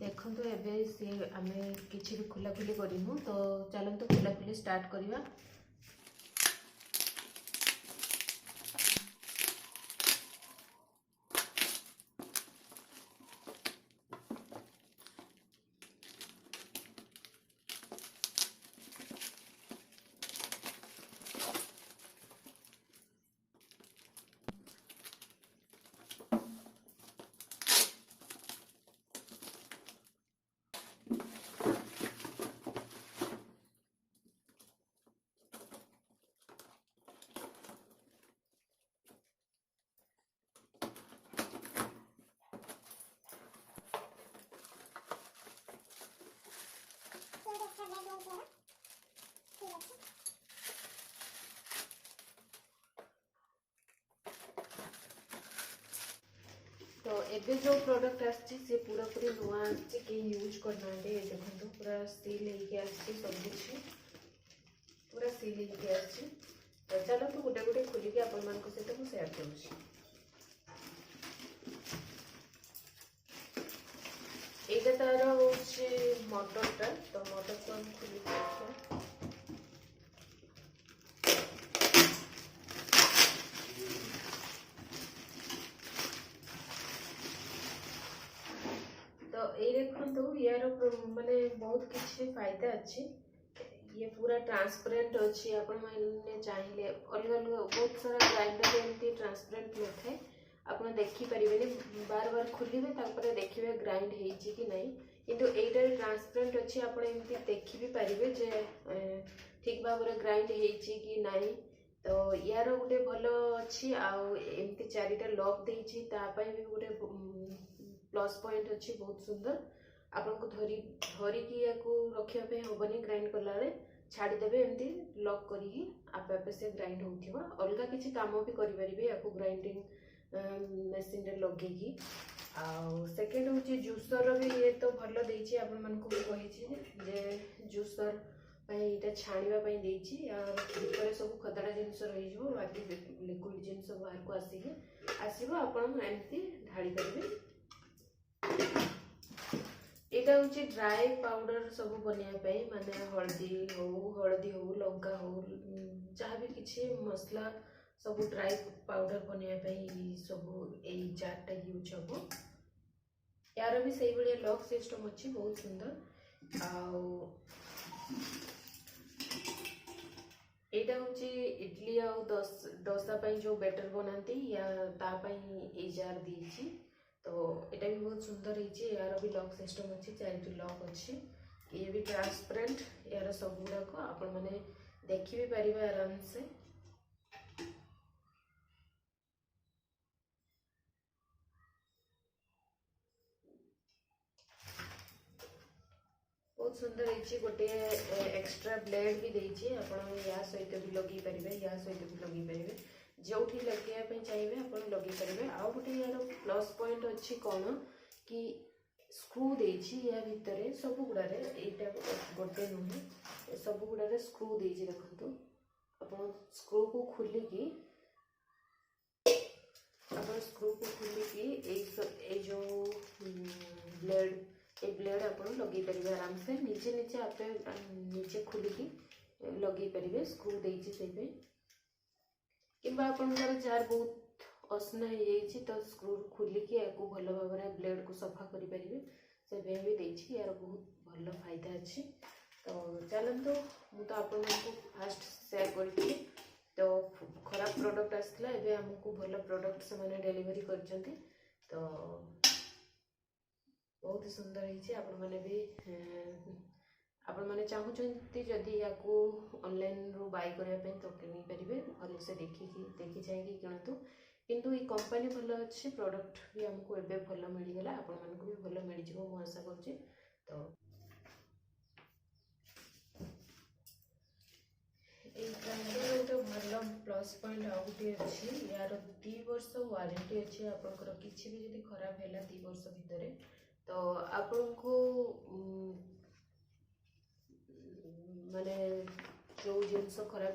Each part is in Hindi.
देखो एबे सी आम किसी भी खोलाखोली करूँ तो चलते खोलाखोली स्टार्ट करवा। तो एबे जो प्रोडक्ट आसी पूरा पूरी नुआ आसी यूज करना देखो पूरा सील होके सब कुछ पूरा सील होके आसी। तो चलो तो गोटे गोटे खोलिकी आपण मान सहित मुझे सेयार करुँच। ये तार हूँ मटरटा तो मटर को हम खोल देखिए। तो ये देखो यार माने बहुत किसी फायदा अच्छी। ये पूरा ट्रांसपेरेंट अच्छी आपण मैंने चाहिए अलग अलग बहुत सारा ग्राइंडर एमती ट्रांसपेरेंट नए आप देखिपारे बार बार खोलिए देखिए ग्राइंड हो कि नहीं किंतु एटार ट्रांसपेरेंट अच्छी आप एमती देखी भी पारे जे ठीक भाव में ग्राइंड हो कि नहीं। तो यार गोटे भल अच्छी आमती चारिटा लक देती भी गोटे प्लस पॉइंट अच्छी बहुत सुंदर। आपन को धरिकी या रखापी हेनी ग्राइंड कला छाड़देवे एमती लक करी आपे आपे से ग्राइंड हो अलग किसी काम भी करेंगे या ग्राइंडिंग मेसीन रे लगे। सेकेंड हूँ जूसर भी ये तो भल देती आपण मानक जे जूसर यहाँ छाणापी भितर सब खदड़ा जिनस रही बाकी लिक्विड जिनस बाहर को आसो आप ढाड़ी पारे। यहाँ हूँ ड्राई पाउडर सब बनवाई माने हल्दी हो लंका हो जहाँ भी किसी मसला सब ड्राई पाउडर बनवाई सब यही जारटा यूज हम। यार भी से भाया लक सिस्टम अच्छी बहुत सुंदर। यहाँ हूँ इडली आ डोसा जो बैटर बनाती या तापाई जार दी। तो यहाँ भी बहुत सुंदर है यार भी लक सिस्टम अच्छी चारिटी लक अच्छी। ये भी ट्रांसपेरेंट यार सब गुड़ाक आपण मैंने देखी भी पारे आराम से। बहुत सुंदर है गोटे एक्स्ट्रा ब्लेड भी देती आप सहित भी लगे पारे या सहित भी लगे पारे जो लगे चाहिए आप लगे पारे। आउ गोटे यार प्लस पॉइंट अच्छी कौन कि स्क्रू देछि या भितर सब गुड़ारे एटा गोटे नुहे सब गुड़ारे स्क्रू देछि देखंतु आप स्क्रू को खोलिकी ए जो ब्लेड ये ब्लेड आप लगे पारे आराम से निजे निजे आप निजे खोलिकी लगे पारे स्क्रू देछि से किंबा आपनकर जार बहुत असना हो तो स्क्रू खोलिकी या भल भाव में ब्लेड को सफा करें से भी देछि यार बहुत भल फायदा अच्छी। तो चलते मुझे आप फास्ट सेयार करी तो खराब प्रोडक्ट आसला एबे हमको भल प्रोडक्ट से मैंने डिलीवरी कर तो बहुत ही सुंदर है। आपण मैंने भी आपण मैंने चाहूँगी जदि या ऑनलाइन रू बाय करने तो किनी पारे भल से देखी चाहिए किणतु किंतु ये कंपनी भल अच्छी प्रोडक्ट भी हमको एबे भल मिलगला आपण मानक भी भल मिल जाव मु आशा करुँची। तो गोटे भल प्लस पॉइंट आउ गोटे अच्छी यार 2 वर्ष वारंटी अच्छी आपंकर किसी भी जब खराब है 2 वर्ष भितर तो आपण को माने जो जिनस खराब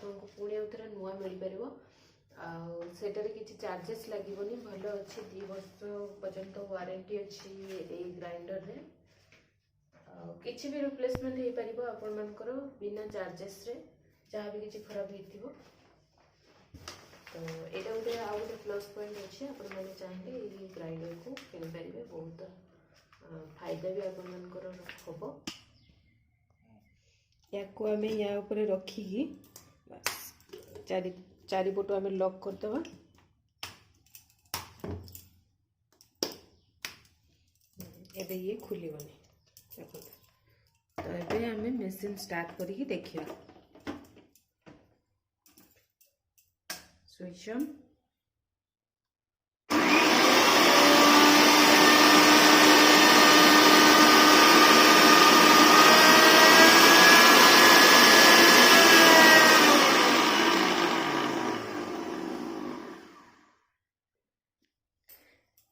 हो पुणी आउ थे नुआ मिल पार सेटारे किसी चार्जेस लगभग भल अच्छी 2 वर्ष पर्यंत वारंटी अच्छी ये ग्राइंडर रे किसी भी रिप्लेसमेंट हो पार आपण मानकर बिना चार्जेस रे जहाँ भी किसी खराब हो तो यहाँ गोटे आउ गोटे प्लस पॉइंट अच्छे आपण मैंने चाहिए ये ग्राइंडर को किन पारे बहुत फायदा भी आपण मानकर हम या आम या रखिकी चारिपट आम लॉक करदे एबे ये खुलबनी देखो तो एबे आम मेसीन स्टार्ट करिकी देखिया स्विच ऑन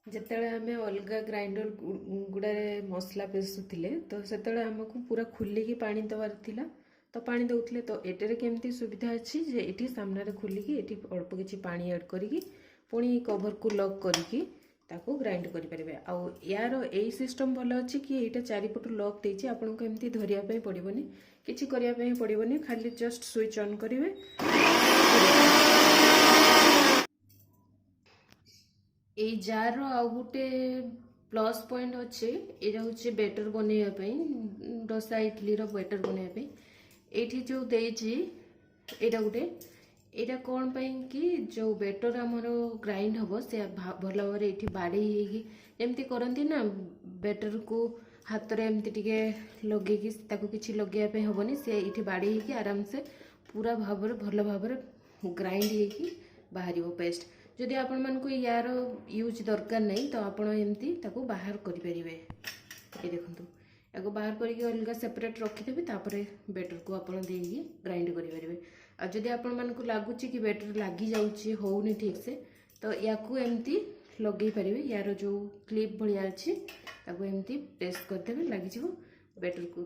जिते आम अलग ग्राइंडर गुड़ारे मसला पेसुले तो से आमको पूरा खुलिकी पानी दबार थिला तो पानी दौले तो एटर केमती सुविधा अच्छी जे एटी सामने खुलिकी एटी अल्प किसी पानी ऐड करिकी पुणी कवर को लॉक करिकी ताको ग्राइंड करि परिबे आ यार एई सिस्टम भल अच्छी कि एटा चारिपट लॉक देछि आपनको एमती धरिया पई पड़िबनी किछि करिया पई पड़िबनी खाली जस्ट स्विच ऑन करिवे ये जार आउ गोटे प्लस पॉइंट अच्छे ये हूँ बेटर बनवाई डोसा इडली बेटर बनवाई ये जो देछि एटा गोटे यहाँ कौन पाई कि जो बेटर आमर ग्राइंड हम से भल भाव ये बाड़ी एमती करती ना बेटर को हाथ में एमती टिके लगे कि लगे हेनी से ये बाड़ी आराम से पूरा भाव भल भाव ग्राइंड बाहर पेस्ट जदि आपण मानक यार यूज दरकार नहीं तो आपण एमती ताको बाहर करें ये देखो या बाहर करके अलग सेपरेट रखिदेवे तापर बेटर को आप ग्राइंड करेंगे आ जदि आपण मानक लगुच कि बेटर लगी जाऊँगी होनी ठीक से तो या एमती लगे पारे यार जो क्लिप भाया अच्छी एमती प्रेस करदे लगे बेटर को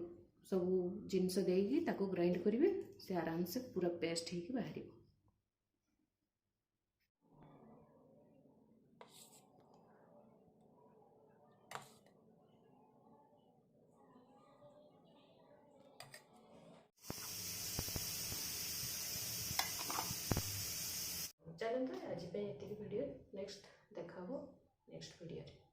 सब जिनस देकी ग्राइंड करेंगे से आराम से पूरा पेस्ट हो बाहर। चलते आज ये वीडियो नेक्स्ट देखा नेक्स्ट वीडियो।